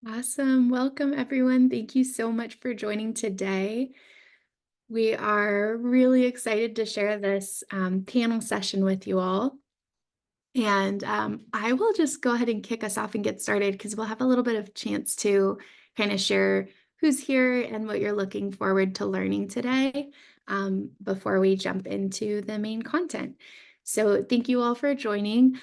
Awesome. Welcome, everyone. Thank you so much for joining today. We are really excited to share this panel session with you all. And I will just go ahead and kick us off and get started because we'll have a little bit of chance to kind of share who's here and what you're looking forward to learning today before we jump into the main content. So thank you all for joining.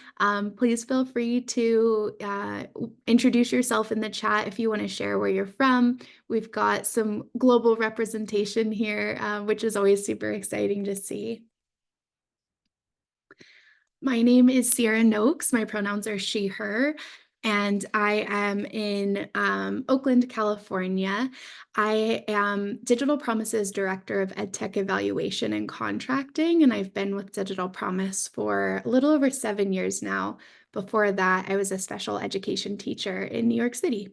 Please feel free to introduce yourself in the chat if you want to share where you're from. We've got some global representation here, which is always super exciting to see. My name is Sierra Noakes. My pronouns are she, her, and I am in Oakland, California. I am Digital Promise's Director of EdTech Evaluation and Contracting, and I've been with Digital Promise for a little over 7 years now. Before that, I was a special education teacher in New York City.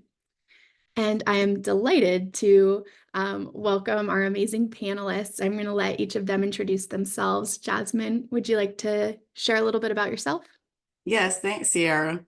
And I am delighted to welcome our amazing panelists. I'm going to let each of them introduce themselves. Jasmine, would you like to share a little bit about yourself? Yes, thanks, Sierra.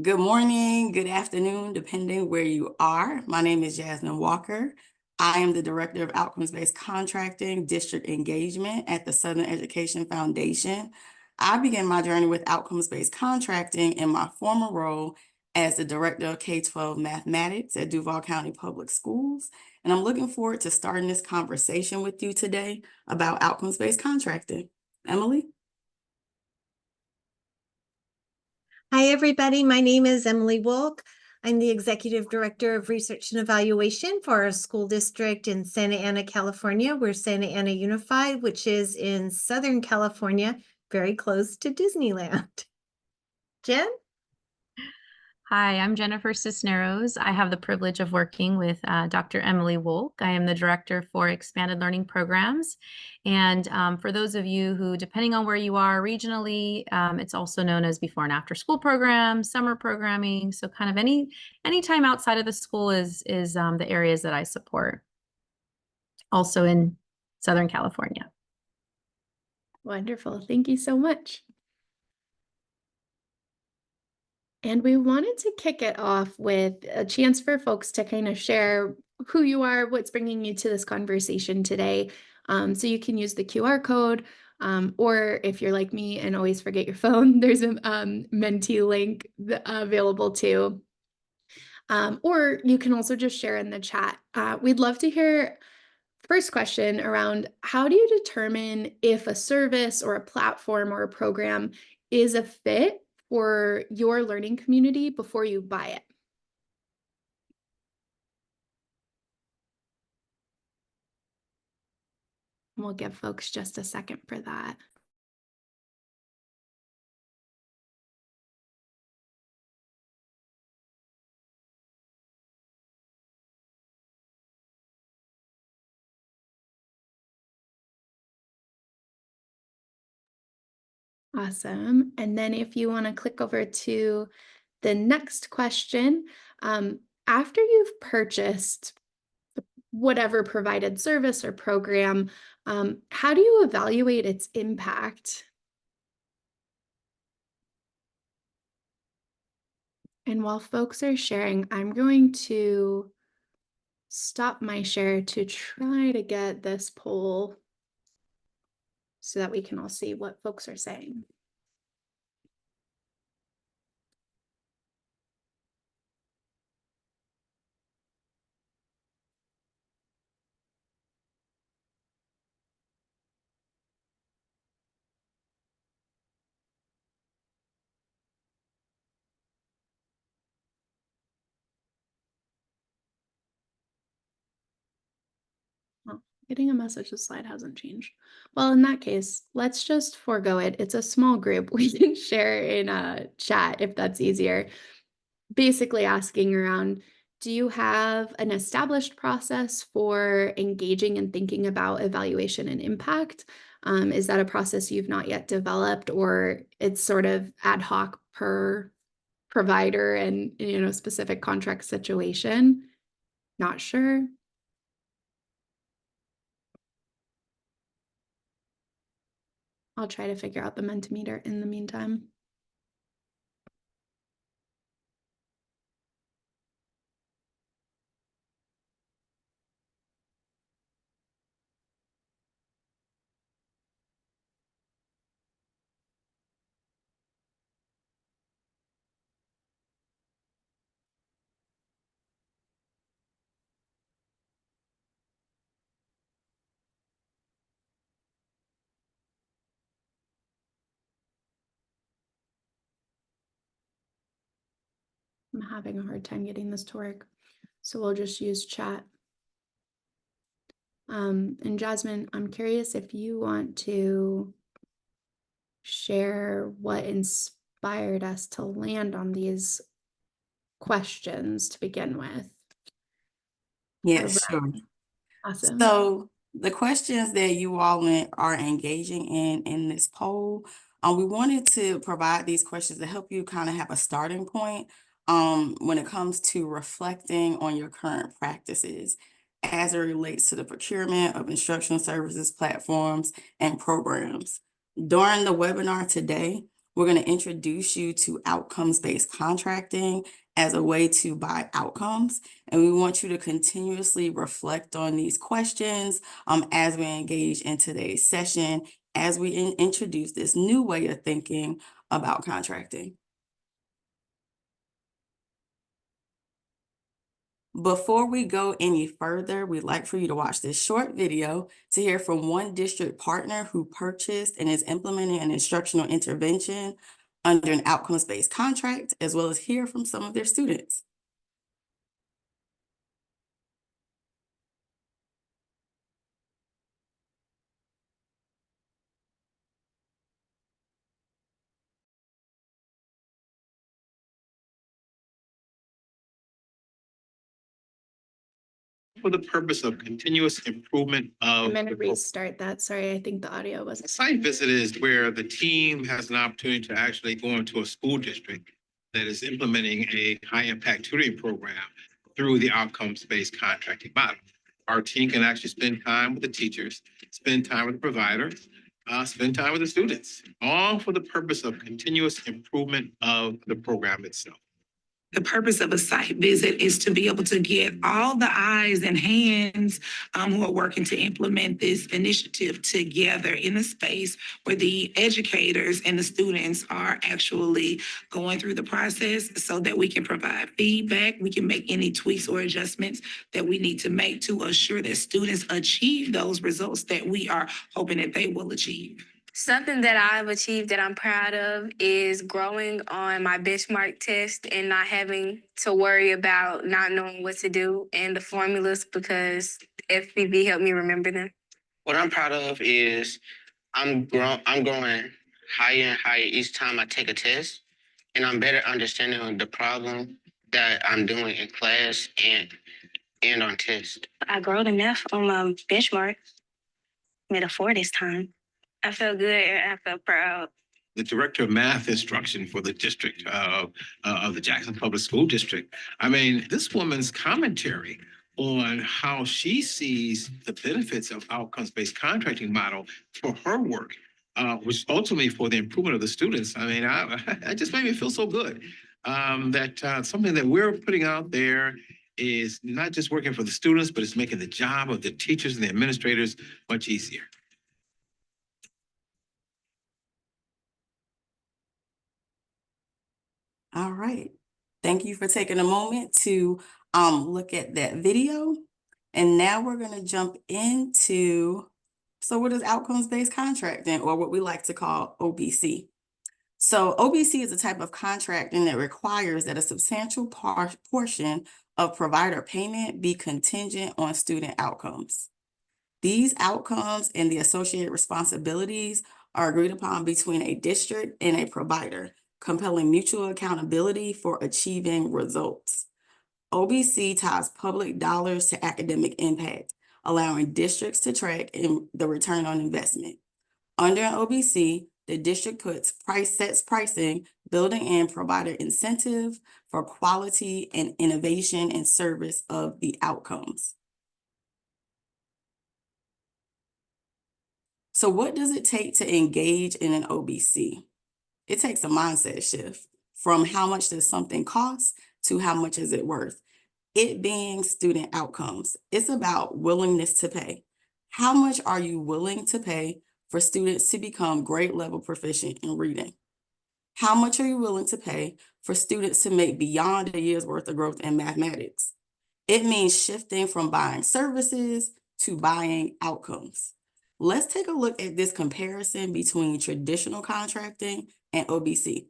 Good morning, good afternoon, depending where you are. My name is Jasmine Walker. I am the Director of Outcomes-Based Contracting District Engagement at the Southern Education Foundation. I began my journey with outcomes-based contracting in my former role as the Director of K-12 Mathematics at Duval County Public Schools. And I'm looking forward to starting this conversation with you today about outcomes-based contracting. Emily? Hi, everybody. My name is Emily Wolk. I'm the Executive Director of Research and Evaluation for our school district in Santa Ana, California. We're Santa Ana Unified, which is in Southern California, very close to Disneyland. Jen? Hi, I'm Jennifer Cisneros. I have the privilege of working with Dr. Emily Wolk. I am the Director for Expanded Learning Programs. And for those of you who, depending on where you are regionally, it's also known as before and after school programs, summer programming. So kind of any time outside of the school is the areas that I support. Also in Southern California. Wonderful. Thank you so much. And we wanted to kick it off with a chance for folks to kind of share who you are, what's bringing you to this conversation today. So you can use the QR code, or if you're like me and always forget your phone, there's a Menti link available too. Or you can also just share in the chat. We'd love to hear first question around how do you determine if a service or a platform or a program is a fit for your learning community before you buy it? We'll give folks just a second for that. Awesome. And then if you want to click over to the next question, after you've purchased whatever provided service or program, how do you evaluate its impact? And while folks are sharing, I'm going to stop my share to try to get this poll so that we can all see what folks are saying. Oh, getting a message the slide hasn't changed. Well, in that case, let's just forego it. It's a small group. We can share in a chat if that's easier. Basically asking around, do you have an established process for engaging and thinking about evaluation and impact? Is that a process you've not yet developed, or it's sort of ad hoc per provider and specific contract situation? Not sure. I'll try to figure out the Mentimeter in the meantime. I'm having a hard time getting this to work, so we'll just use chat. And Jasmine, I'm curious if you want to share what inspired us to land on these questions to begin with. Yes, sure. Awesome. So the questions that you all are engaging in this poll, we wanted to provide these questions to help you kind of have a starting point when it comes to reflecting on your current practices as it relates to the procurement of instructional services, platforms, and programs. During the webinar today, we're going to introduce you to outcomes-based contracting as a way to buy outcomes. And we want you to continuously reflect on these questions as we engage in today's session, as we introduce this new way of thinking about contracting. Before we go any further, we'd like for you to watch this short video to hear from one district partner who purchased and is implementing an instructional intervention under an outcomes-based contract, as well as hear from some of their students. For the purpose of continuous improvement of I'm going to the program. restart that. Sorry, I think the audio A wasn't. site visit is where the team has an opportunity to actually go into a school district that is implementing a high-impact tutoring program through the outcomes-based contracting model. Our team can actually spend time with the teachers, spend time with the providers, spend time with the students, all for the purpose of continuous improvement of the program itself. The purpose of a site visit is to be able to get all the eyes and hands who are working to implement this initiative together in a space where the educators and the students are actually going through the process so that we can provide feedback. We can make any tweaks or adjustments that we need to make to assure that students achieve those results that we are hoping that they will achieve. Something that I've achieved that I'm proud of is growing on my benchmark test and not having to worry about not knowing what to do and the formulas because FPV helped me remember them. What I'm proud of is I'm growing higher and higher each time I take a test, and I'm better understanding the problem that I'm doing in class and on test. I grew the math on my benchmark, made a 4 this time. I felt good and I felt proud. The director of math instruction for the district of the Jackson Public School District. I mean, this woman's commentary on how she sees the benefits of outcomes-based contracting model for her work, which ultimately for the improvement of the students. I mean, I just made me feel so good that something that we're putting out there is not just working for the students, but it's making the job of the teachers and the administrators much easier. All right. Thank you for taking a moment to look at that video. And now we're going to jump into, so what is outcomes-based contracting, or what we like to call OBC? So OBC is a type of contracting that requires that a substantial portion of provider payment be contingent on student outcomes. These outcomes and the associated responsibilities are agreed upon between a district and a provider, compelling mutual accountability for achieving results. OBC ties public dollars to academic impact, allowing districts to track the return on investment. Under an OBC, the district sets pricing, building in provider incentive for quality and innovation and service of the outcomes. So what does it take to engage in an OBC? It takes a mindset shift from how much does something cost to how much is it worth. It being student outcomes. It's about willingness to pay. How much are you willing to pay for students to become grade level proficient in reading? How much are you willing to pay for students to make beyond a year's worth of growth in mathematics? It means shifting from buying services to buying outcomes. Let's take a look at this comparison between traditional contracting and OBC.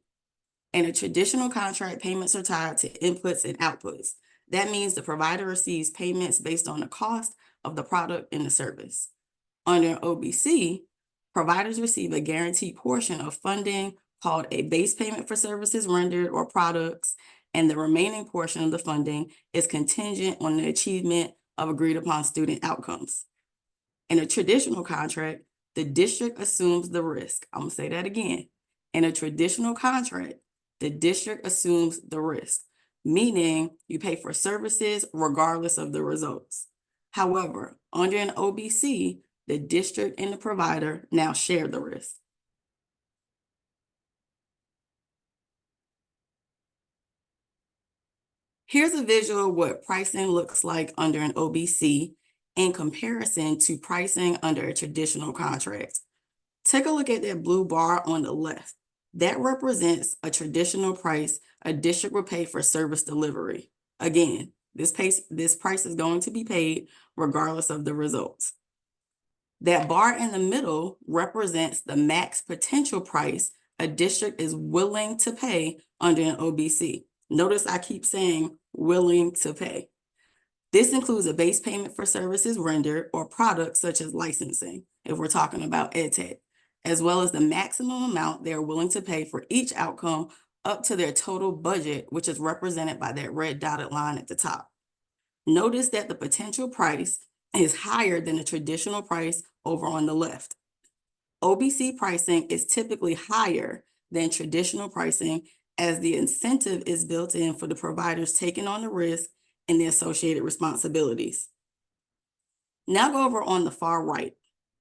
In a traditional contract, payments are tied to inputs and outputs. That means the provider receives payments based on the cost of the product and the service. Under an OBC, providers receive a guaranteed portion of funding called a base payment for services rendered or products, and the remaining portion of the funding is contingent on the achievement of agreed upon student outcomes. In a traditional contract, the district assumes the risk. I'm gonna say that again. In a traditional contract, the district assumes the risk, meaning you pay for services regardless of the results. However, under an OBC, the district and the provider now share the risk. Here's a visual of what pricing looks like under an OBC in comparison to pricing under a traditional contract. Take a look at that blue bar on the left. That represents a traditional price a district will pay for service delivery. Again, this price is going to be paid regardless of the results. That bar in the middle represents the max potential price a district is willing to pay under an OBC. Notice I keep saying willing to pay. This includes a base payment for services rendered or products such as licensing, if we're talking about EdTech, as well as the maximum amount they're willing to pay for each outcome up to their total budget, which is represented by that red dotted line at the top. Notice that the potential price is higher than the traditional price over on the left. OBC pricing is typically higher than traditional pricing as the incentive is built in for the providers taking on the risk and the associated responsibilities. Now go over on the far right.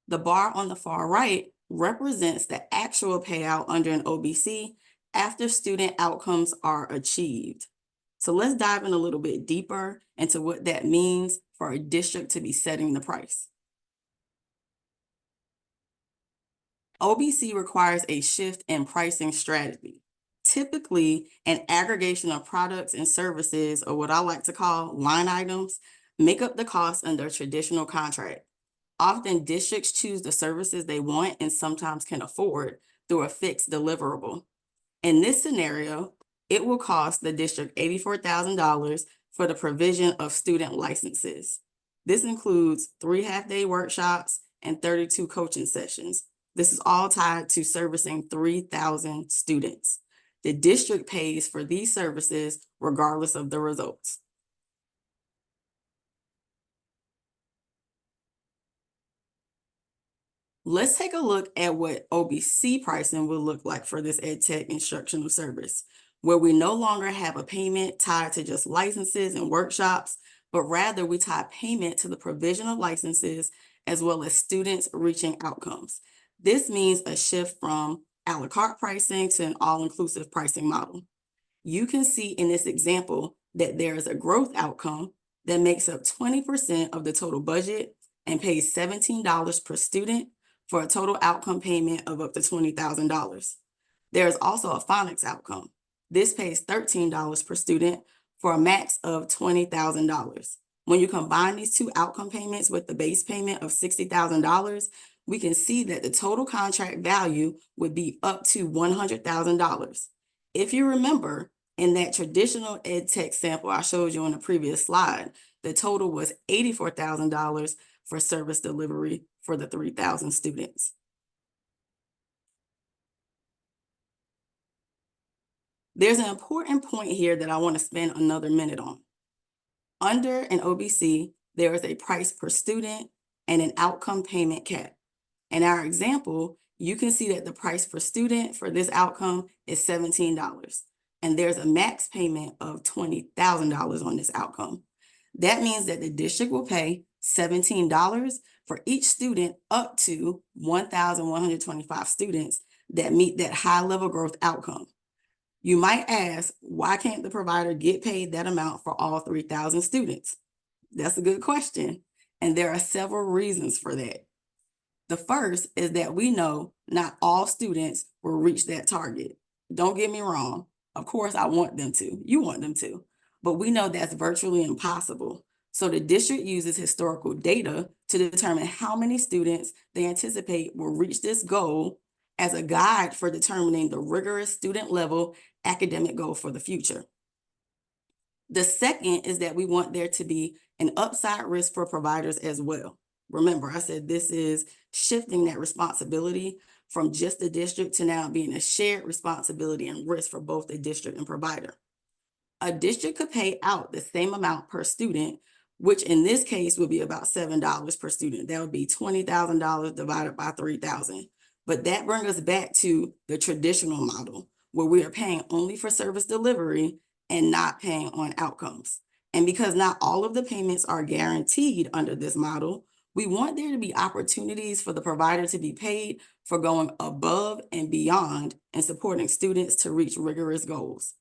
The bar on the far right represents the actual payout under an OBC after student outcomes are achieved. So let's dive in a little bit deeper into what that means for a district to be setting the price. OBC requires a shift in pricing strategy. Typically, an aggregation of products and services, or what I like to call line items, make up the cost under a traditional contract. Often districts choose the services they want and sometimes can afford through a fixed deliverable. In this scenario, it will cost the district $84,000 for the provision of student licenses. This includes 3 half-day workshops and 32 coaching sessions. This is all tied to servicing 3,000 students. The district pays for these services regardless of the results. Let's take a look at what OBC pricing will look like for this EdTech instructional service, where we no longer have a payment tied to just licenses and workshops, but rather we tie payment to the provision of licenses as well as students reaching outcomes. This means a shift from a la carte pricing to an all-inclusive pricing model. You can see in this example that there is a growth outcome that makes up 20% of the total budget and pays $17 per student for a total outcome payment of up to $20,000. There is also a phonics outcome. This pays $13 per student for a max of $20,000. When you combine these two outcome payments with the base payment of $60,000, we can see that the total contract value would be up to $100,000. If you remember, in that traditional EdTech sample I showed you on the previous slide, the total was $84,000 for service delivery for the 3,000 students. There's an important point here that I want to spend another minute on. Under an OBC, there is a price per student and an outcome payment cap. In our example, you can see that the price per student for this outcome is $17, and there's a max payment of $20,000 on this outcome. That means that the district will pay $17 for each student up to 1,125 students that meet that high-level growth outcome. You might ask, why can't the provider get paid that amount for all 3,000 students? That's a good question, and there are several reasons for that. The first is that we know not all students will reach that target. Don't get me wrong. Of course, I want them to. You want them to. But we know that's virtually impossible. So the district uses historical data to determine how many students they anticipate will reach this goal as a guide for determining the rigorous student level academic goal for the future. The second is that we want there to be an upside risk for providers as well. Remember, I said this is shifting that responsibility from just the district to now being a shared responsibility and risk for both the district and provider. A district could pay out the same amount per student, which in this case would be about $7 per student. That would be $20,000 divided by 3,000. But that brings us back to the traditional model where we are paying only for service delivery and not paying on outcomes. And because not all of the payments are guaranteed under this model, we want there to be opportunities for the provider to be paid for going above and beyond and supporting students to reach rigorous goals.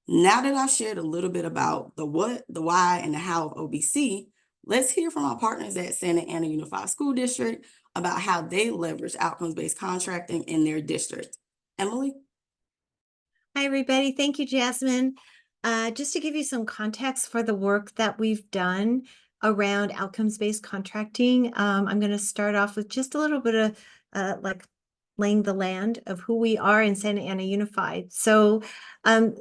Now that I've shared a little bit about the what, the why, and the how of OBC, let's hear from our partners at Santa Ana Unified School District about how they leverage outcomes-based contracting in their district. Emily? Hi, everybody. Thank you, Jasmine. Just to give you some context for the work that we've done around outcomes-based contracting, I'm going to start off with just a little bit of like laying the land of who we are in Santa Ana Unified. So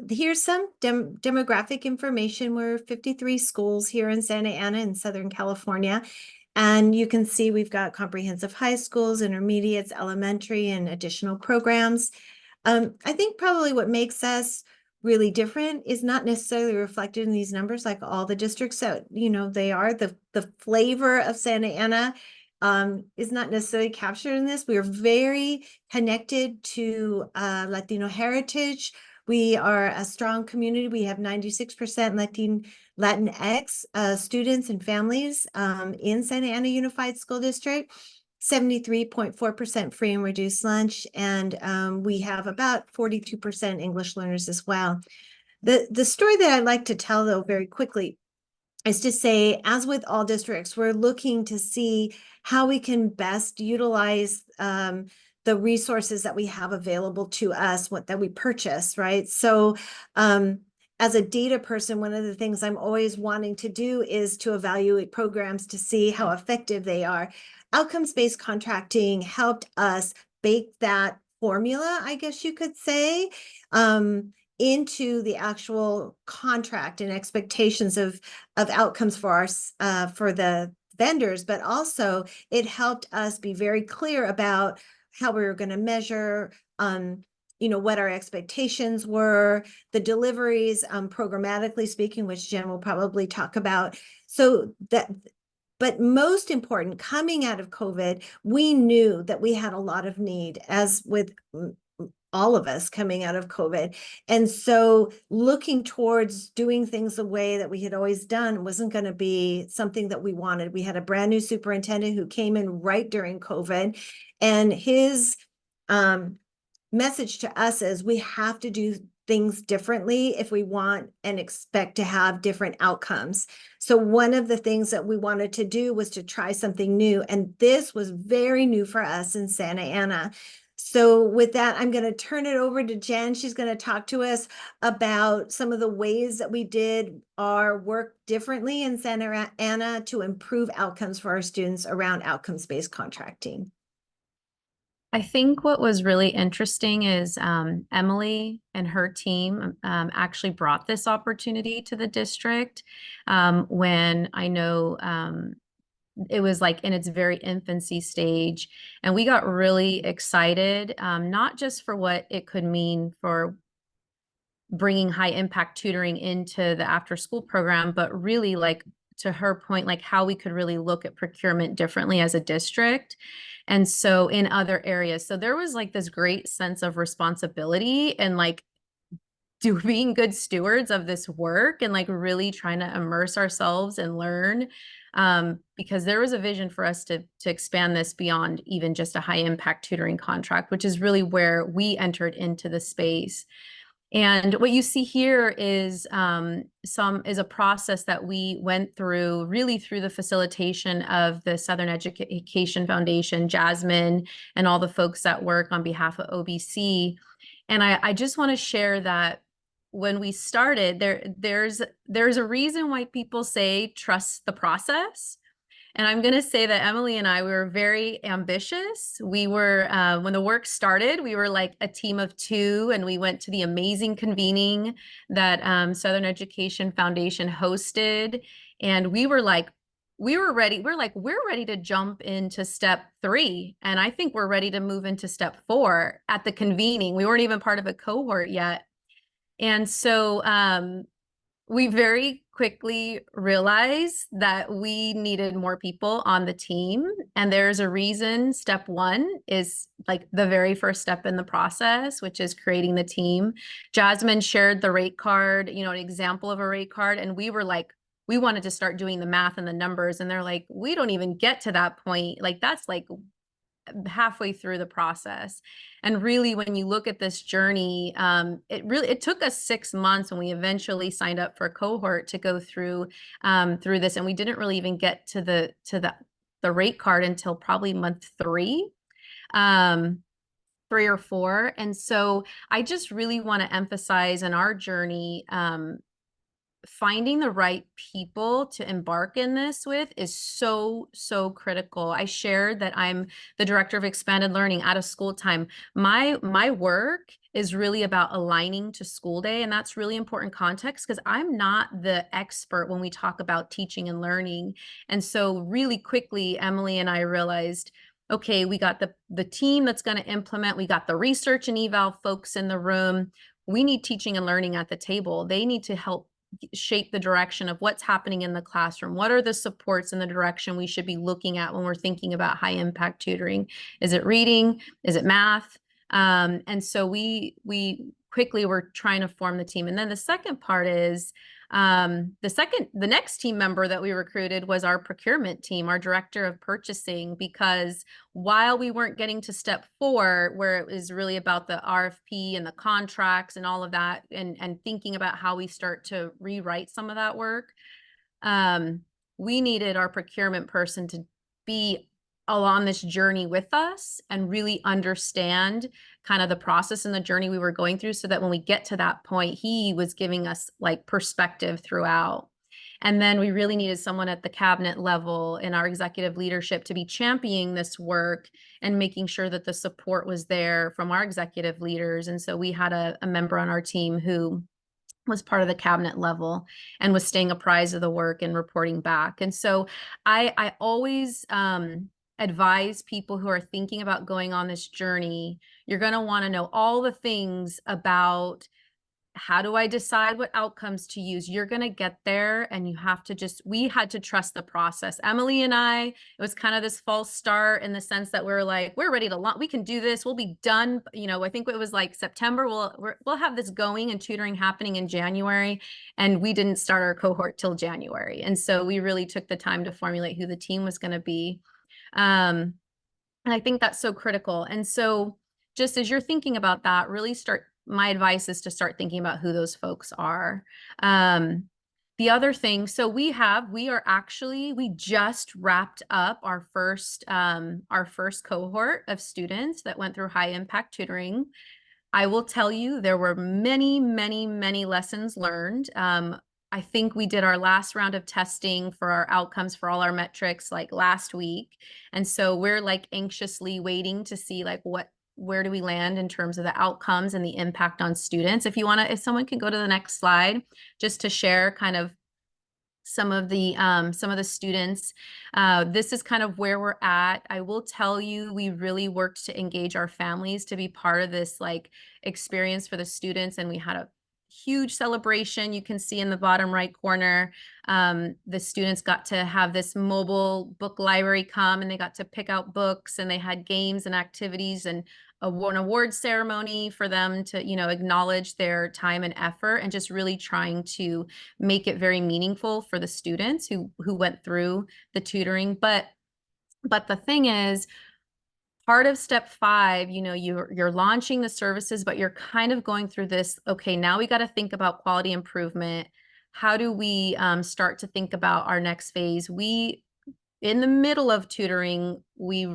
here's some demographic information. We're 53 schools here in Santa Ana in Southern California. And you can see we've got comprehensive high schools, intermediates, elementary, and additional programs. I think probably what makes us really different is not necessarily reflected in these numbers like all the districts that, they are. The flavor of Santa Ana is not necessarily captured in this. We are very connected to Latino heritage. We are a strong community. We have 96% Latinx students and families in Santa Ana Unified School District. 73.4% free and reduced lunch, and we have about 42% English learners as well. The story that I'd like to tell, though, very quickly is to say, as with all districts, we're looking to see how we can best utilize the resources that we have available to us, that we purchase, right? So as a data person, one of the things I'm always wanting to do is to evaluate programs to see how effective they are. Outcomes-based contracting helped us bake that formula, I guess you could say, into the actual contract and expectations of outcomes for our for the vendors, but also it helped us be very clear about how we were going to measure what our expectations were, the deliveries, programmatically speaking, which Jen will probably talk about. So that, but most important, coming out of COVID, we knew that we had a lot of need, as with all of us coming out of COVID. And so looking towards doing things the way that we had always done wasn't going to be something that we wanted. We had a brand new superintendent who came in right during COVID, and his message to us is we have to do things differently if we want and expect to have different outcomes. So one of the things that we wanted to do was to try something new, and this was very new for us in Santa Ana. So with that, I'm going to turn it over to Jen. She's going to talk to us about some of the ways that we did our work differently in Santa Ana to improve outcomes for our students around outcomes-based contracting. I think what was really interesting is Emily and her team actually brought this opportunity to the district when I know it was like in its very infancy stage. And we got really excited, not just for what it could mean for bringing high impact tutoring into the after school program, but really, like to her point, like how we could really look at procurement differently as a district. And so in other areas, so there was like this great sense of responsibility and like being good stewards of this work and like really trying to immerse ourselves and learn, because there was a vision for us to expand this beyond even just a high impact tutoring contract, which is really where we entered into the space. And what you see here is a process that we went through really through the facilitation of the Southern Education Foundation, Jasmine, and all the folks that work on behalf of OBC. And I just want to share that when we started, there's a reason why people say trust the process. And I'm going to say that Emily and I, we were very ambitious. We were, when the work started, we were like a team of 2, and we went to the amazing convening that Southern Education Foundation hosted. And we were like, we were ready. We're ready to jump into step 3. And I think we're ready to move into step 4 at the convening. We weren't even part of a cohort yet. And so we very quickly realized that we needed more people on the team. And there's a reason step 1 is like the very first step in the process, which is creating the team. Jasmine shared the rate card, you know, an example of a rate card. And we were like, we wanted to start doing the math and the numbers. And they're like, we don't even get to that point. Like, that's like halfway through the process. And really, when you look at this journey, it took us 6 months when we eventually signed up for a cohort to go through this. And we didn't really even get to the rate card until probably month 3. 3 or 4. And so I just really want to emphasize in our journey, finding the right people to embark in this with is so, so critical. I shared that I'm the director of expanded learning out of school time. My work is really about aligning to school day. And that's really important context because I'm not the expert when we talk about teaching and learning. And so really quickly, Emily and I realized, okay, we got the team that's going to implement, we got the research and eval folks in the room. We need teaching and learning at the table. They need to help shape the direction of what's happening in the classroom. What are the supports in the direction we should be looking at when we're thinking about high impact tutoring? Is it reading? Is it math? And so we quickly were trying to form the team. And then the second part is the next team member that we recruited was our procurement team, our director of purchasing, because while we weren't getting to step 4, where it was really about the RFP and the contracts and all of that, and thinking about how we start to rewrite some of that work, we needed our procurement person to be along this journey with us and really understand kind of the process and the journey we were going through, so that when we get to that point, he was giving us like perspective throughout. And then we really needed someone at the cabinet level in our executive leadership to be championing this work and making sure that the support was there from our executive leaders. And so we had a member on our team who was part of the cabinet level and was staying apprised of the work and reporting back. And so I always advise people who are thinking about going on this journey, you're going to want to know all the things about how do I decide what outcomes to use? You're going to get there, and you have to we had to trust the process. Emily and I, it was kind of this false start in the sense that we're like, we're ready to launch. We can do this. We'll be done. You know, I think it was like September. We'll have this going and tutoring happening in January. And we didn't start our cohort till January. And so we really took the time to formulate who the team was going to be. And I think that's so critical. And so just as you're thinking about that, really my advice is to start thinking about who those folks are. The other thing, so we just wrapped up our first cohort of students that went through high impact tutoring. I will tell you, there were many, many, many lessons learned. I think we did our last round of testing for our outcomes for all our metrics like last week. And so we're like anxiously waiting to see like where do we land in terms of the outcomes and the impact on students. If someone can go to the next slide, just to share kind of some of the students. This is kind of where we're at. I will tell you, we really worked to engage our families to be part of this like experience for the students. And we had a huge celebration. You can see in the bottom right corner, the students got to have this mobile book library come, and they got to pick out books, and they had games and activities and an award ceremony for them to, you know, acknowledge their time and effort, and just really trying to make it very meaningful for the students who went through the tutoring. But the thing is, part of step 5, you know, you're launching the services, but you're kind of going through this, okay, now we got to think about quality improvement. How do we start to think about our next phase? In the middle of tutoring, we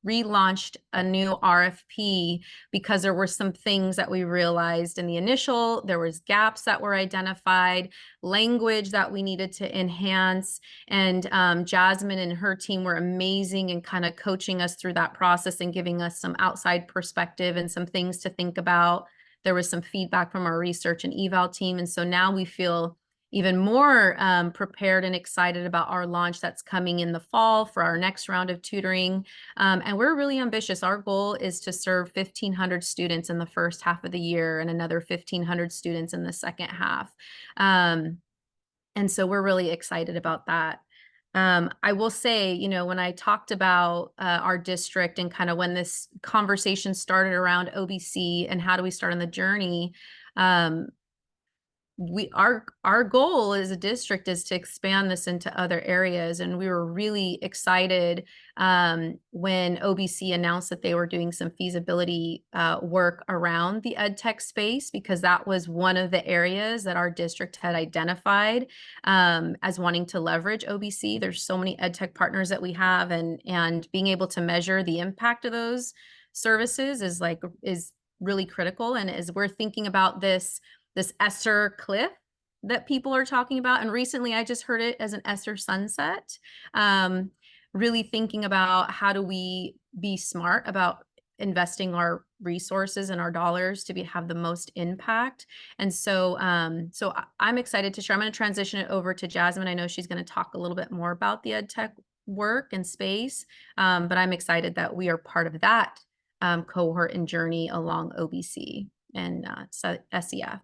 relaunched a new RFP because there were some things that we realized in the initial, there was gaps that were identified, language that we needed to enhance. And Jasmine and her team were amazing in kind of coaching us through that process and giving us some outside perspective and some things to think about. There was some feedback from our research and eval team. And so now we feel even more prepared and excited about our launch that's coming in the fall for our next round of tutoring. And we're really ambitious. Our goal is to serve 1,500 students in the first half of the year and another 1,500 students in the second half. And so we're really excited about that. I will say, you know, when I talked about our district and kind of when this conversation started around OBC and how do we start on the journey, our goal as a district is to expand this into other areas, and we were really excited when OBC announced that they were doing some feasibility work around the EdTech space, because that was one of the areas that our district had identified as wanting to leverage OBC. There's so many EdTech partners that we have, and being able to measure the impact of those services is really critical. And as we're thinking about this ESSER cliff that people are talking about. And recently I just heard it as an ESSER sunset. Really thinking about how do we be smart about investing our resources and our dollars to have the most impact. And so, I'm excited to share. I'm going to transition it over to Jasmine. I know she's going to talk a little bit more about the EdTech work and space, but I'm excited that we are part of that cohort and journey along OBC and SEF.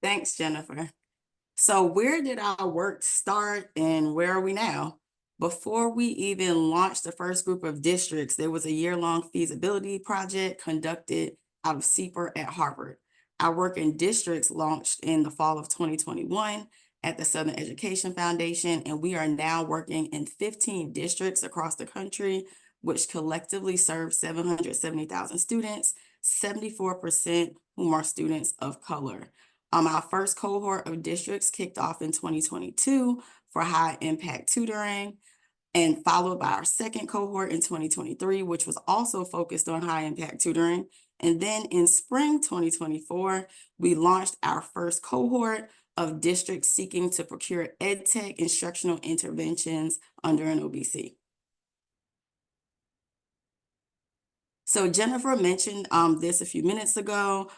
Thanks, Jennifer. So where did our work start and where are we now? Before we even launched the first group of districts, there was a year-long feasibility project conducted out of CPR at Harvard. Our work in districts launched in the fall of 2021 at the Southern Education Foundation, and we are now working in 15 districts across the country, which collectively serve 770,000 students, 74% whom are students of color. Our first cohort of districts kicked off in 2022 for high impact tutoring, and followed by our second cohort in 2023, which was also focused on high impact tutoring. And then in spring 2024, we launched our first cohort of districts seeking to procure EdTech instructional interventions under an OBC. So Jennifer mentioned this a few minutes ago.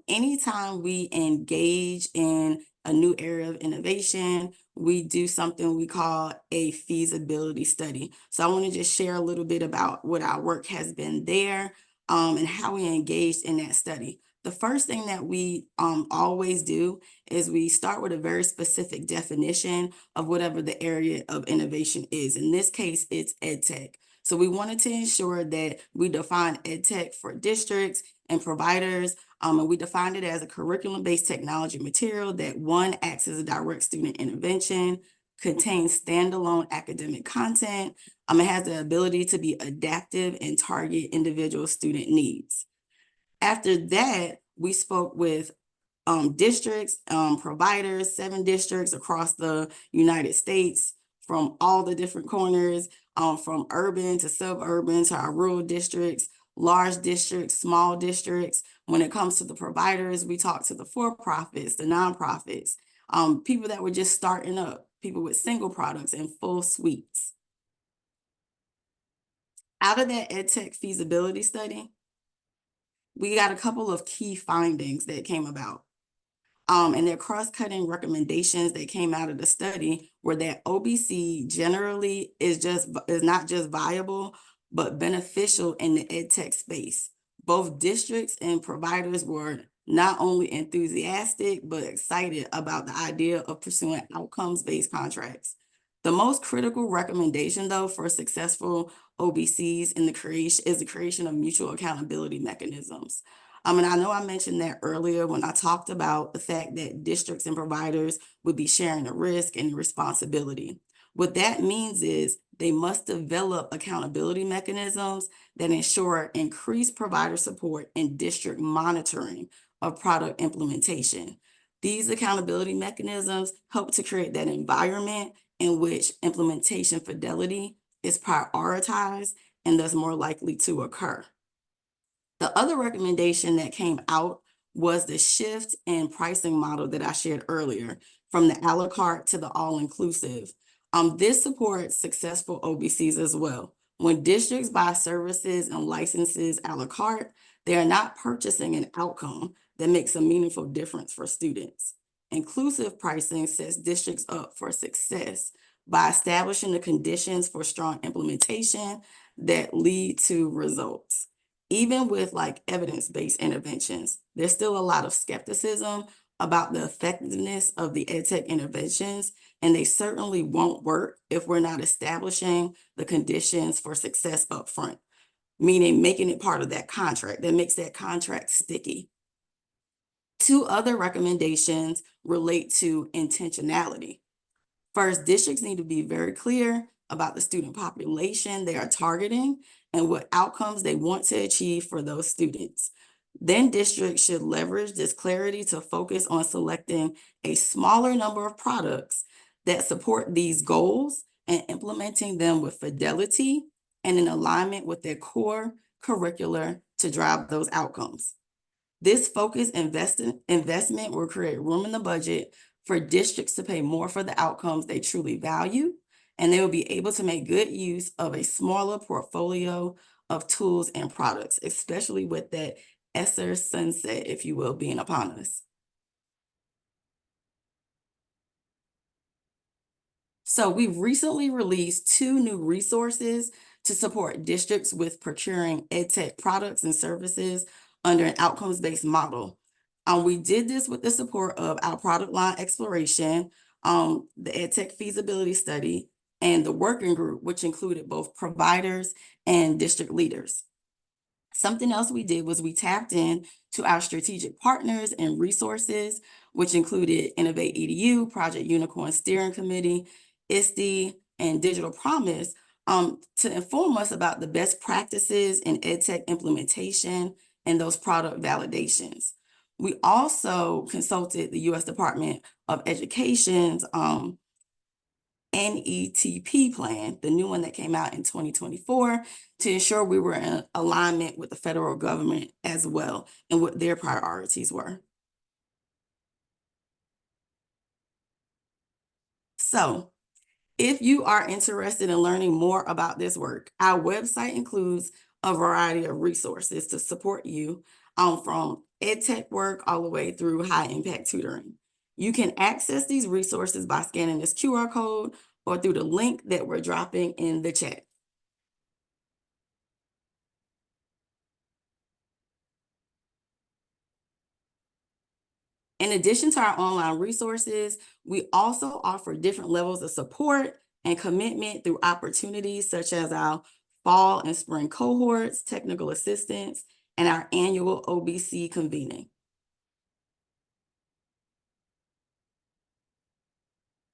Anytime we engage in a new area of innovation, we do something we call a feasibility study. So I want to just share a little bit about what our work has been there and how we engaged in that study. The first thing that we always do is we start with a very specific definition of whatever the area of innovation is. In this case, it's EdTech. So we wanted to ensure that we define EdTech for districts and providers, and we defined it as a curriculum-based technology material that, one, acts as a direct student intervention, contains standalone academic content, it has the ability to be adaptive and target individual student needs. After that, we spoke with districts, providers, 7 districts across the United States, from all the different corners, from urban to suburban to our rural districts, large districts, small districts. When it comes to the providers, we talk to the for-profits, the nonprofits, people that were just starting up, people with single products and full suites. Out of that EdTech feasibility study, we got a couple of key findings that came about. And their cross-cutting recommendations that came out of the study were that OBC generally is not just viable, but beneficial in the EdTech space. Both districts and providers were not only enthusiastic, but excited about the idea of pursuing outcomes-based contracts. The most critical recommendation, though, for successful OBCs is the creation of mutual accountability mechanisms. And I know I mentioned that earlier when I talked about the fact that districts and providers would be sharing the risk and the responsibility. What that means is they must develop accountability mechanisms that ensure increased provider support and district monitoring of product implementation. These accountability mechanisms help to create that environment in which implementation fidelity is prioritized and thus more likely to occur. The other recommendation that came out was the shift in pricing model that I shared earlier, from the a la carte to the all-inclusive. This supports successful OBCs as well. When districts buy services and licenses a la carte, they are not purchasing an outcome that makes a meaningful difference for students. Inclusive pricing sets districts up for success by establishing the conditions for strong implementation that lead to results. Even with like evidence-based interventions, there's still a lot of skepticism about the effectiveness of the EdTech interventions, and they certainly won't work if we're not establishing the conditions for success upfront, meaning making it part of that contract that makes that contract sticky. Two other recommendations relate to intentionality. First, districts need to be very clear about the student population they are targeting and what outcomes they want to achieve for those students. Then districts should leverage this clarity to focus on selecting a smaller number of products that support these goals and implementing them with fidelity and in alignment with their core curricular to drive those outcomes. This focused investment will create room in the budget for districts to pay more for the outcomes they truly value, and they will be able to make good use of a smaller portfolio of tools and products, especially with that ESSER sunset, if you will, being upon us. So we've recently released 2 new resources to support districts with procuring EdTech products and services under an outcomes-based model. We did this with the support of our product line exploration, the EdTech feasibility study, and the working group, which included both providers and district leaders. Something else we did was we tapped in to our strategic partners and resources, which included Innovate EDU, Project Unicorn Steering Committee, ISTE, and Digital Promise, to inform us about the best practices in EdTech implementation and those product validations. We also consulted the U.S. Department of Education's NETP plan, the new one that came out in 2024, to ensure we were in alignment with the federal government as well and what their priorities were. So, if you are interested in learning more about this work, our website includes a variety of resources to support you, from EdTech work all the way through high impact tutoring. You can access these resources by scanning this QR code or through the link that we're dropping in the chat. In addition to our online resources, we also offer different levels of support and commitment through opportunities such as our fall and spring cohorts, technical assistance, and our annual OBC convening.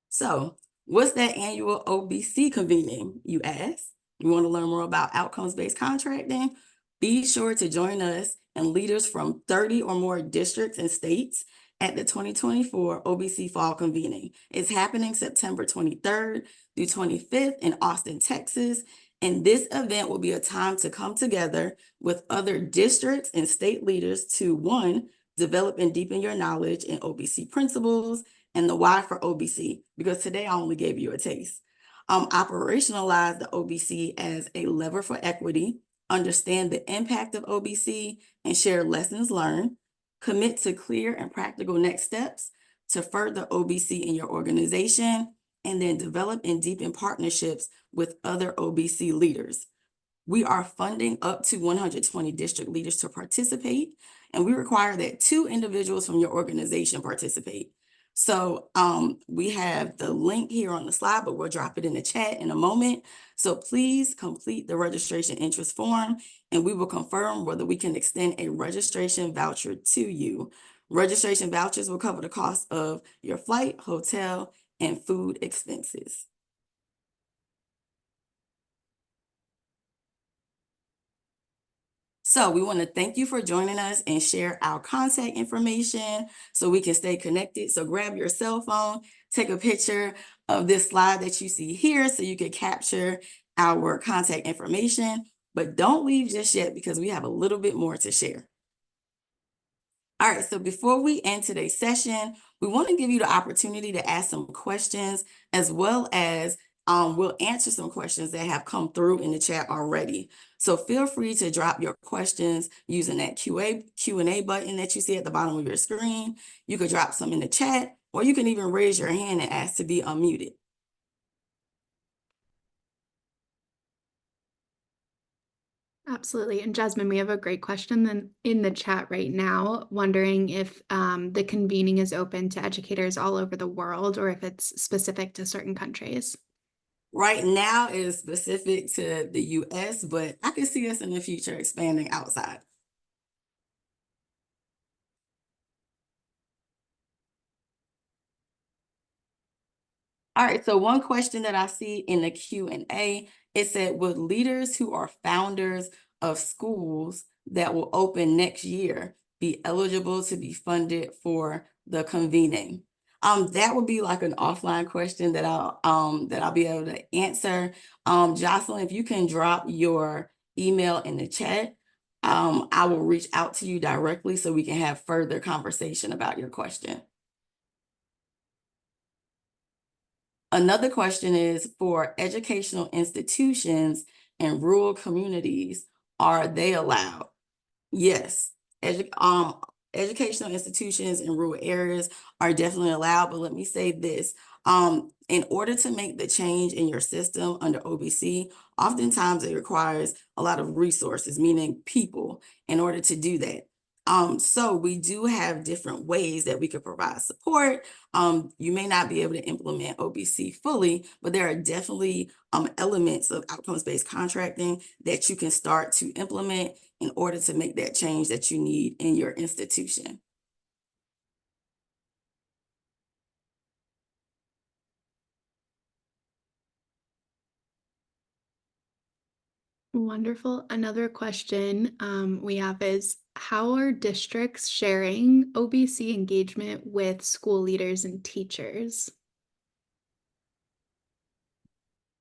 So, what's that annual OBC convening, you ask? You want to learn more about outcomes-based contracting? Be sure to join us and leaders from 30 or more districts and states at the 2024 OBC Fall Convening. It's happening September 23rd through 25th in Austin, Texas. And this event will be a time to come together with other districts and state leaders to, 1, develop and deepen your knowledge in OBC principles and the why for OBC, because today I only gave you a taste. Operationalize the OBC as a lever for equity, understand the impact of OBC, and share lessons learned. Commit to clear and practical next steps to further OBC in your organization, and then develop and deepen partnerships with other OBC leaders. We are funding up to 120 district leaders to participate, and we require that 2 individuals from your organization participate. So we have the link here on the slide, but we'll drop it in the chat in a moment. So please complete the registration interest form, and we will confirm whether we can extend a registration voucher to you. Registration vouchers will cover the cost of your flight, hotel, and food expenses. So we want to thank you for joining us and share our contact information so we can stay connected. So grab your cell phone, take a picture of this slide that you see here so you can capture our contact information, but don't leave just yet because we have a little bit more to share. All right, so before we end today's session, we want to give you the opportunity to ask some questions, as well as we'll answer some questions that have come through in the chat already. So feel free to drop your questions using that Q&A button that you see at the bottom of your screen. You could drop some in the chat, or you can even raise your hand and ask to be unmuted. Absolutely. And Jasmine, we have a great question then in the chat right now, wondering if the convening is open to educators all over the world or if it's specific to certain countries. Right now it is specific to the US, but I can see us in the future expanding outside. All right, so one question that I see in the Q&A, it said, would leaders who are founders of schools that will open next year be eligible to be funded for the convening? That would be like an offline question that I'll be able to answer. Jocelyn, if you can drop your email in the chat, I will reach out to you directly so we can have further conversation about your question. Another question is, for educational institutions in rural communities, are they allowed? Yes. Educational institutions in rural areas are definitely allowed, but let me say this. In order to make the change in your system under OBC, oftentimes it requires a lot of resources, meaning people, in order to do that. So we do have different ways that we could provide support. You may not be able to implement OBC fully, but there are definitely elements of outcomes-based contracting that you can start to implement in order to make that change that you need in your institution. Wonderful. Another question we have is, how are districts sharing OBC engagement with school leaders and teachers?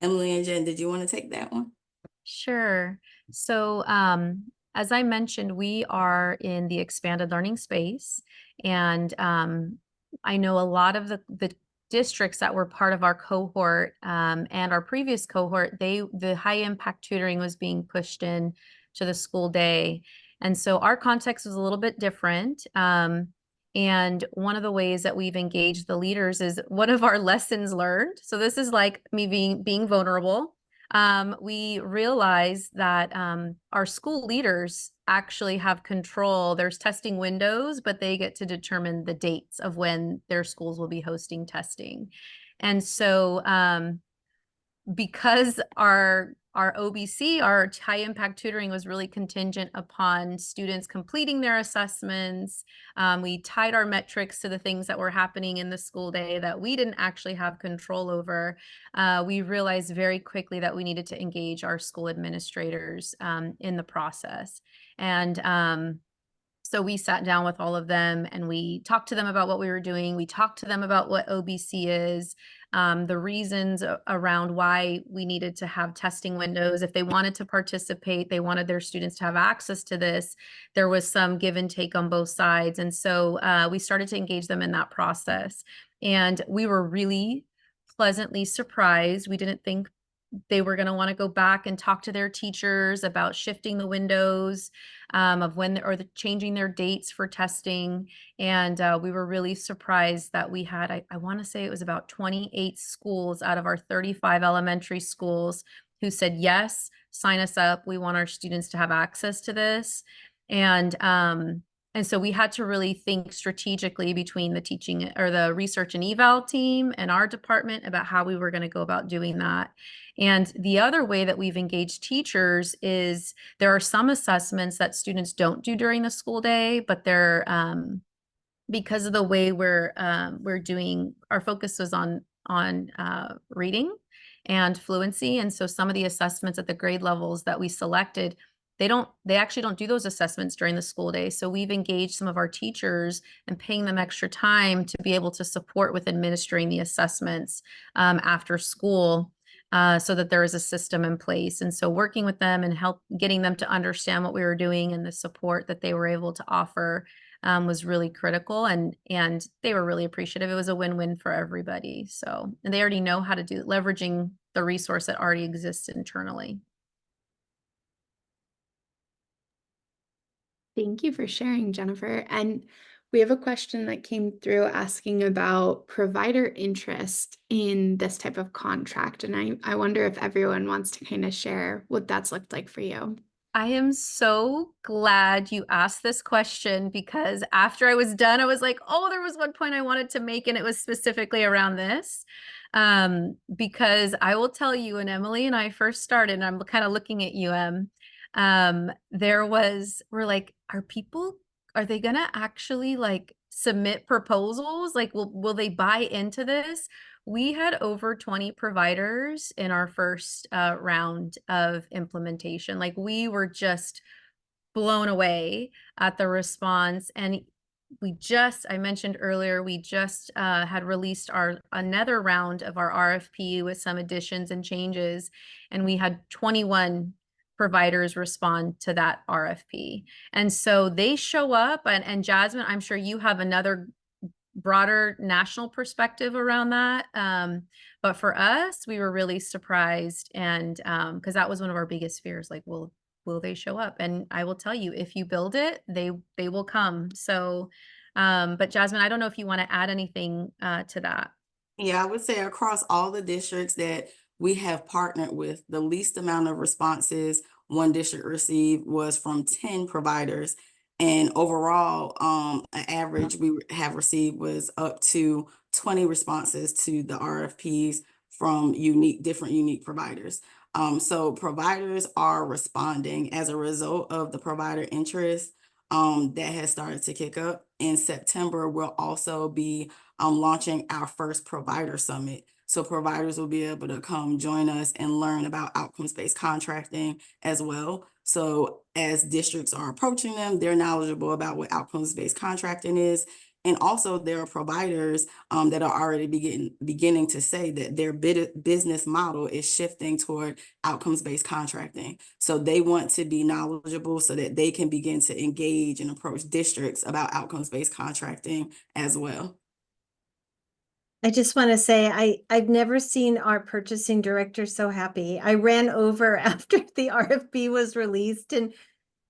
Emily and Jen, did you want to take that one? Sure. So as I mentioned, we are in the expanded learning space, and I know a lot of the districts that were part of our cohort and our previous cohort, the high impact tutoring was being pushed in to the school day. And so our context was a little bit different. And one of the ways that we've engaged the leaders is one of our lessons learned. So this is like me being vulnerable. We realized that our school leaders actually have control. There's testing windows, but they get to determine the dates of when their schools will be hosting testing. And so because our OBC, our high impact tutoring, was really contingent upon students completing their assessments, we tied our metrics to the things that were happening in the school day that we didn't actually have control over. We realized very quickly that we needed to engage our school administrators in the process. And so we sat down with all of them and we talked to them about what we were doing. We talked to them about what OBC is, the reasons around why we needed to have testing windows. If they wanted to participate, they wanted their students to have access to this. There was some give and take on both sides. And so we started to engage them in that process. And we were really pleasantly surprised. We didn't think they were going to want to go back and talk to their teachers about shifting the windows of when or changing their dates for testing. And we were really surprised that we had, I want to say it was about 28 schools out of our 35 elementary schools who said, yes, sign us up. We want our students to have access to this. And so we had to really think strategically between the teaching or the research and eval team and our department about how we were going to go about doing that. And the other way that we've engaged teachers is there are some assessments that students don't do during the school day, but they're because of the way we're doing, our focus was on reading and fluency. And so some of the assessments at the grade levels that we selected, they actually don't do those assessments during the school day. So we've engaged some of our teachers and paying them extra time to be able to support with administering the assessments after school. so that there is a system in place. And so working with them and getting them to understand what we were doing and the support that they were able to offer was really critical, and they were really appreciative. It was a win-win for everybody. So, and they already know how to do leveraging the resource that already exists internally. Thank you for sharing, Jennifer. And we have a question that came through asking about provider interest in this type of contract. And I wonder if everyone wants to kind of share what that's looked like for you. I am so glad you asked this question, because after I was done, I was like, oh, there was one point I wanted to make, and it was specifically around this. Because I will tell you, when Emily and I first started, and I'm kind of looking at you, we're like, are they gonna actually like submit proposals? Like, will they buy into this? We had over 20 providers in our first round of implementation. Like, we were just blown away at the response. And I mentioned earlier, we just had released another round of our RFP with some additions and changes, and we had 21 providers respond to that RFP. And so they show up, and Jasmine, I'm sure you have another broader national perspective around that. But for us, we were really surprised, and because that was one of our biggest fears, like, will they show up? And I will tell you, if you build it, they will come. So, but Jasmine, I don't know if you want to add anything to that. Yeah, I would say across all the districts that we have partnered with, the least amount of responses one district received was from 10 providers. And overall, an average we have received was up to 20 responses to the RFPs from different unique providers. So providers are responding as a result of the provider interest that has started to kick up. In September, we'll also be launching our first provider summit. So providers will be able to come join us and learn about outcomes-based contracting as well. So as districts are approaching them, they're knowledgeable about what outcomes-based contracting is. And also there are providers that are already beginning to say that their business model is shifting toward outcomes-based contracting. So they want to be knowledgeable so that they can begin to engage and approach districts about outcomes-based contracting as well. I just want to say I've never seen our purchasing director so happy. I ran over after the RFP was released, and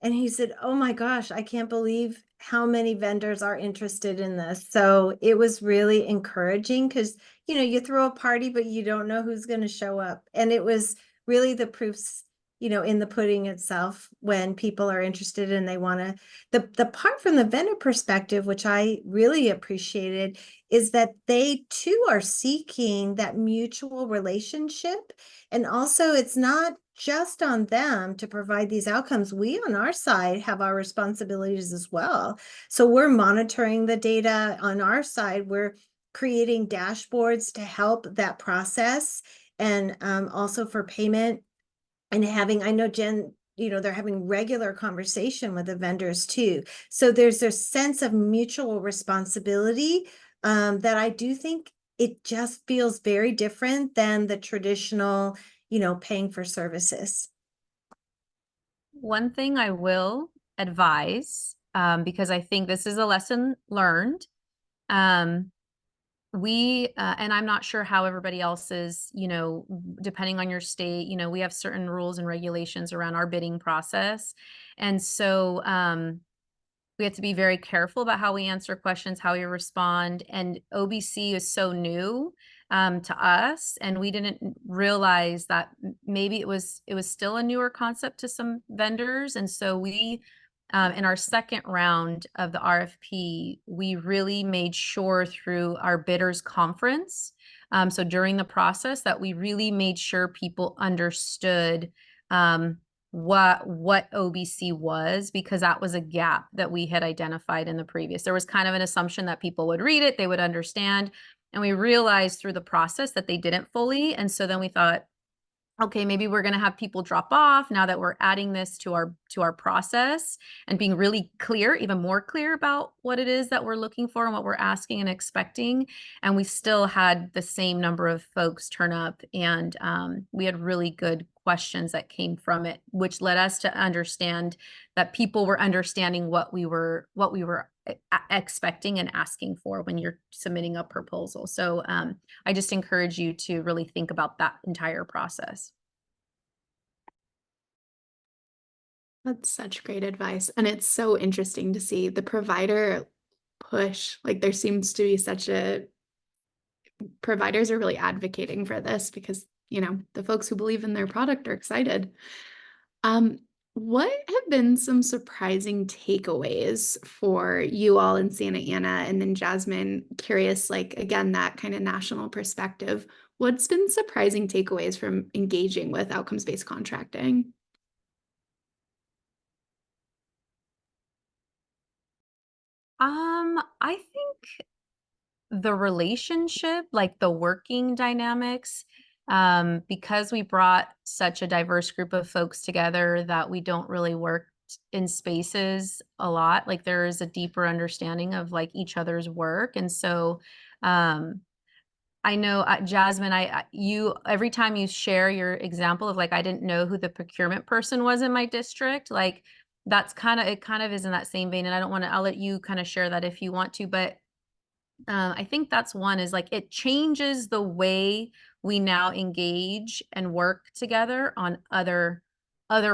he said, "Oh my gosh, I can't believe how many vendors are interested in this." So it was really encouraging, because you throw a party, but you don't know who's going to show up. And it was really the proofs, in the pudding itself, when people are interested and they want to. The part from the vendor perspective, which I really appreciated, is that they too are seeking that mutual relationship. And also, it's not just on them to provide these outcomes. We on our side have our responsibilities as well. So we're monitoring the data on our side. We're creating dashboards to help that process, and also for payment, and I know Jen, they're having regular conversation with the vendors too. So there's a sense of mutual responsibility that I do think it just feels very different than the traditional, paying for services. One thing I will advise, because I think this is a lesson learned, and I'm not sure how everybody else is, depending on your state, we have certain rules and regulations around our bidding process. And so we have to be very careful about how we answer questions, how we respond. And OBC is so new to us, and we didn't realize that maybe it was still a newer concept to some vendors. And so we, in our second round of the RFP, we really made sure through our bidders conference, so during the process, that we really made sure people understood what OBC was, because that was a gap that we had identified in the previous. There was kind of an assumption that people would read it, they would understand, and we realized through the process that they didn't fully. And so then we thought, okay, maybe we're going to have people drop off now that we're adding this to our process, and being really clear, even more clear about what it is that we're looking for and what we're asking and expecting. And we still had the same number of folks turn up, and we had really good questions that came from it, which led us to understand that people were understanding what we were expecting and asking for when you're submitting a proposal. So I just encourage you to really think about that entire process. That's such great advice. And it's so interesting to see the provider push. Like there seems to be providers are really advocating for this because, the folks who believe in their product are excited. What have been some surprising takeaways for you all in Santa Ana? And then Jasmine, curious, like, again, that kind of national perspective. What's been surprising takeaways from engaging with outcomes-based contracting? I think the relationship, like the working dynamics, because we brought such a diverse group of folks together that we don't really work in spaces a lot. Like there is a deeper understanding of like each other's work. And so I know, Jasmine, you every time you share your example of like, I didn't know who the procurement person was in my district, like it kind of is in that same vein. And I'll let you kind of share that if you want to, but I think that's one, is like it changes the way we now engage and work together on other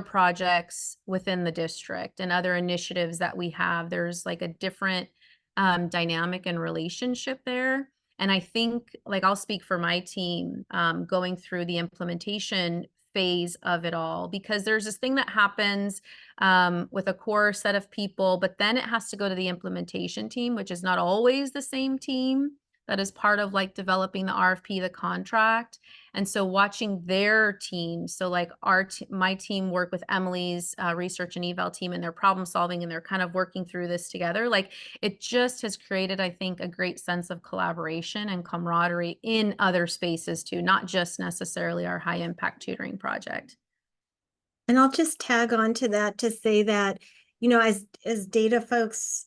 projects within the district and other initiatives that we have. There's like a different dynamic and relationship there. And I think, like, I'll speak for my team going through the implementation phase of it all, because there's this thing that happens with a core set of people, but then it has to go to the implementation team, which is not always the same team that is part of like developing the RFP, the contract. And so watching their team, so like my team work with Emily's research and eval team, and they're problem solving and they're kind of working through this together. Like it just has created, I think, a great sense of collaboration and camaraderie in other spaces too, not just necessarily our high impact tutoring project. And I'll just tag on to that to say that, as data folks,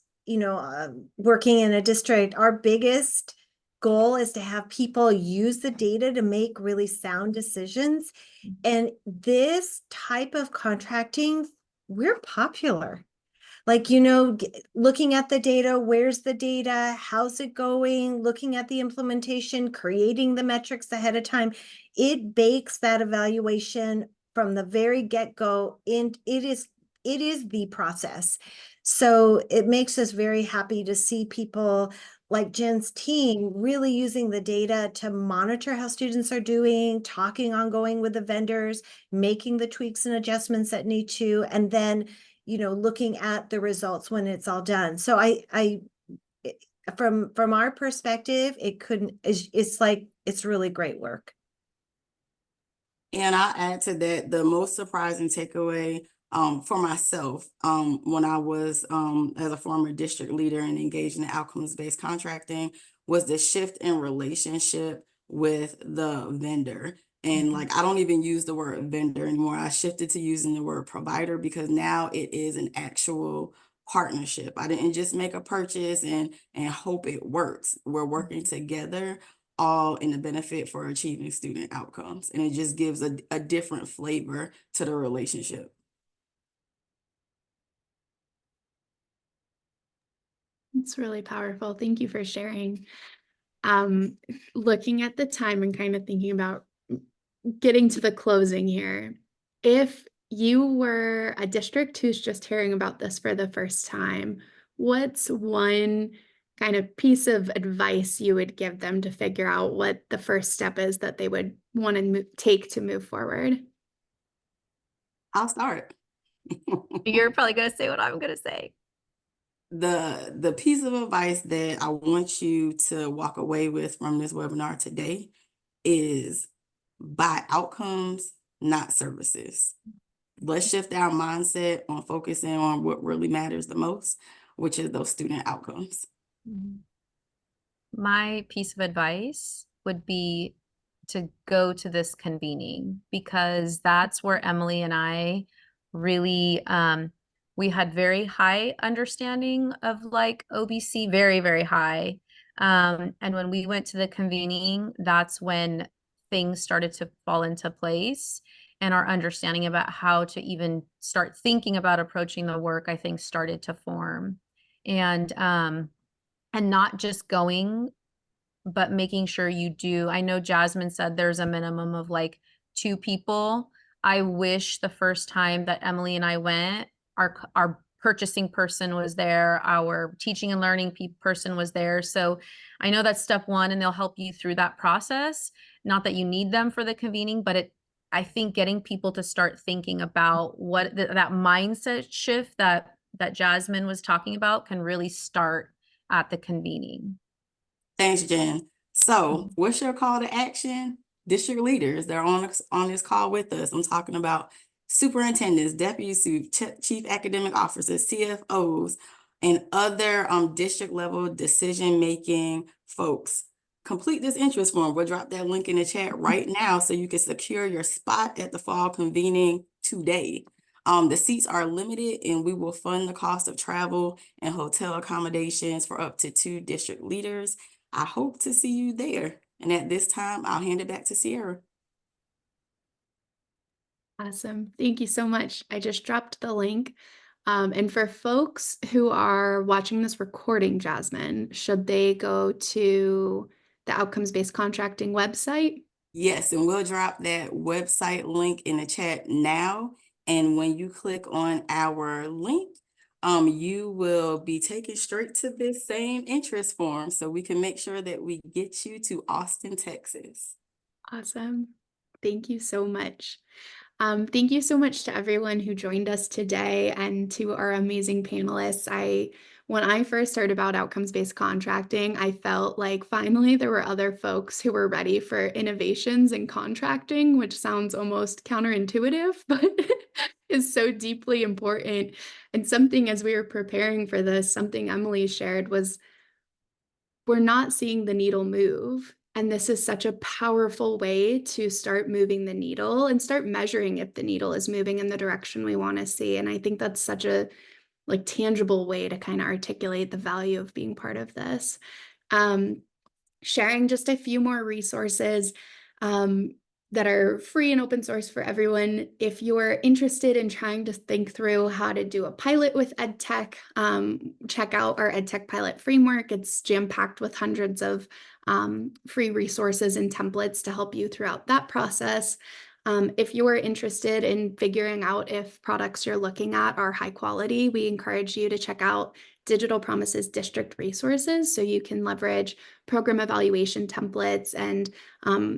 working in a district, our biggest goal is to have people use the data to make really sound decisions. And this type of contracting, we're popular. Like, looking at the data, where's the data, how's it going, looking at the implementation, creating the metrics ahead of time, it bakes that evaluation from the very get-go, and it is the process. So it makes us very happy to see people like Jen's team really using the data to monitor how students are doing, talking ongoing with the vendors, making the tweaks and adjustments that need to, and then looking at the results when it's all done. So from our perspective, it's really great work. And I'll add to that, the most surprising takeaway for myself when I was as a former district leader and engaged in outcomes-based contracting was the shift in relationship with the vendor. And like, I don't even use the word vendor anymore. I shifted to using the word provider, because now it is an actual partnership. I didn't just make a purchase and hope it works. We're working together, all in the benefit for achieving student outcomes. And it just gives a different flavor to the relationship. It's really powerful. Thank you for sharing. Looking at the time and kind of thinking about getting to the closing here, if you were a district who's just hearing about this for the first time, what's one kind of piece of advice you would give them to figure out what the first step is that they would want to take to move forward? I'll start. You're probably going to say what I'm going to say. The piece of advice that I want you to walk away with from this webinar today is buy outcomes, not services. Let's shift our mindset on focusing on what really matters the most, which is those student outcomes. My piece of advice would be to go to this convening, because that's where Emily and I really, we had very high understanding of like OBC, very, very high. And when we went to the convening, that's when things started to fall into place, and our understanding about how to even start thinking about approaching the work, I think, started to form. And not just going, but making sure you do. I know Jasmine said there's a minimum of like 2 people. I wish the first time that Emily and I went, our purchasing person was there, our teaching and learning person was there. So I know that's step 1, and they'll help you through that process. Not that you need them for the convening, but I think getting people to start thinking about what that mindset shift that Jasmine was talking about can really start at the convening. Thanks, Jen. So what's your call to action? District leaders, they're on this call with us. I'm talking about superintendents, deputies, chief academic officers, CFOs, and other district level decision-making folks. Complete this interest form. We'll drop that link in the chat right now so you can secure your spot at the fall convening today. The seats are limited, and we will fund the cost of travel and hotel accommodations for up to 2 district leaders. I hope to see you there. And at this time, I'll hand it back to Sierra. Awesome. Thank you so much. I just dropped the link. And for folks who are watching this recording, Jasmine, should they go to the outcomes-based contracting website? Yes, and we'll drop that website link in the chat now. And when you click on our link, you will be taken straight to this same interest form so we can make sure that we get you to Austin, Texas. Awesome. Thank you so much. Thank you so much to everyone who joined us today and to our amazing panelists. When I first heard about outcomes-based contracting, I felt like finally there were other folks who were ready for innovations in contracting, which sounds almost counterintuitive, but is so deeply important. And something, as we were preparing for this, something Emily shared was, we're not seeing the needle move. And this is such a powerful way to start moving the needle and start measuring if the needle is moving in the direction we want to see. And I think that's such a tangible way to kind of articulate the value of being part of this. Sharing just a few more resources that are free and open source for everyone. If you're interested in trying to think through how to do a pilot with EdTech, check out our EdTech pilot framework. It's jam-packed with hundreds of free resources and templates to help you throughout that process. If you are interested in figuring out if products you're looking at are high quality, we encourage you to check out Digital Promises district resources so you can leverage program evaluation templates and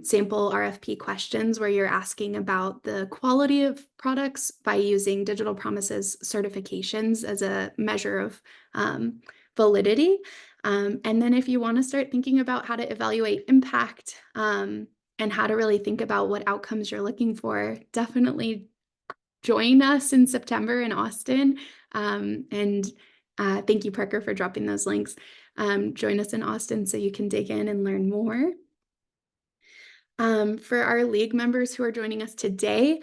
sample RFP questions where you're asking about the quality of products by using Digital Promises certifications as a measure of validity. And then if you want to start thinking about how to evaluate impact and how to really think about what outcomes you're looking for, definitely join us in September in Austin. Thank you, Parker, for dropping those links. Join us in Austin so you can dig in and learn more. For our league members who are joining us today,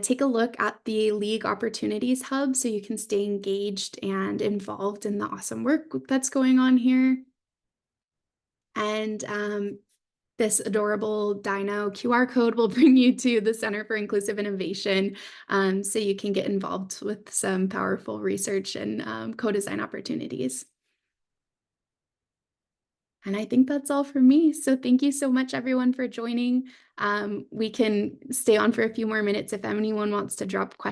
take a look at the League Opportunities Hub so you can stay engaged and involved in the awesome work that's going on here. And this adorable Dino QR code will bring you to the Center for Inclusive Innovation so you can get involved with some powerful research and co-design opportunities. And I think that's all for me. So thank you so much, everyone, for joining. We can stay on for a few more minutes if anyone wants to drop questions.